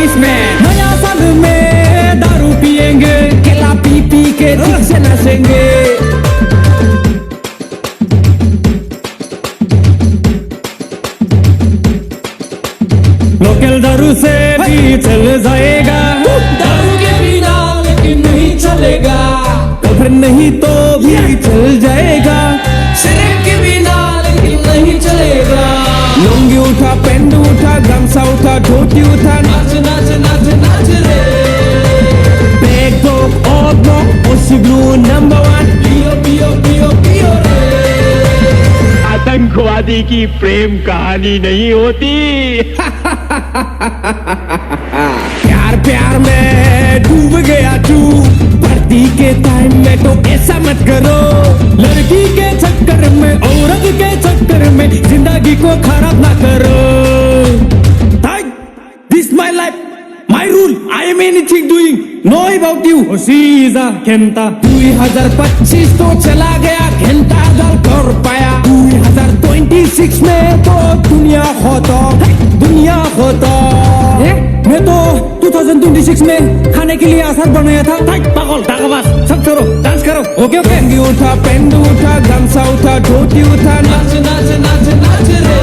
2020 में नया साल में दारू पिएंगे, केला पी पी के ठीक से नसेंगे। लोकल दारू से भी चल जाएगा, दारू के बिना लेकिन नहीं चलेगा। गर्लफ्रेंड नहीं तो भी चल जाएगा, सिगरेट के बिना लेकिन नहीं चलेगा। लुंगी उठा, पेंट उठा, गमछा उठा, धोती उठा, नाच नाच नाच नाच रे। बैग दो और दो, ओसी ब्लू नंबर 1, पियो पियो पियो पियो रे। आतंकवादी की प्रेम कहानी नहीं होती। प्यार प्यार में डूब गया तू, भर्ती के टाइम में तो ऐसा मत करो। लड़की के चक्कर में, औरत के चक्कर में जिंदगी को खराब ना करो। This my life, my rule, I am anything doing, know about you. सीधा घंटा 2025 तो चला गया, घंटा दल कर पाया। 2026 में तो दुनिया खत्म, दुनिया खत्म। मैं तो 2026 में खाने के लिए आसार बनाया था। पागल दागबाज, सब छोड़ो, डांस करो। Okay okay. लुंगी उठा, पेंट उठा, गमछा उठा, धोती उठा, नाच नाच नाच नाच रे।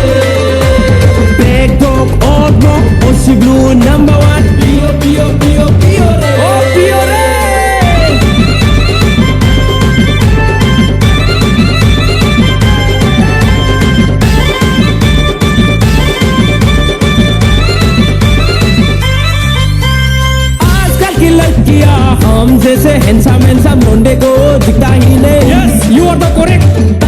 बैग दो और दो, ओसी ब्लू नंबर 1, पियो पियो पियो पियो रे। ओ पियो रे। लड़कियां हम जैसे हैंडसम हैंडसम मुंडे को दिखता ही नहीं। Yes, you are the correct.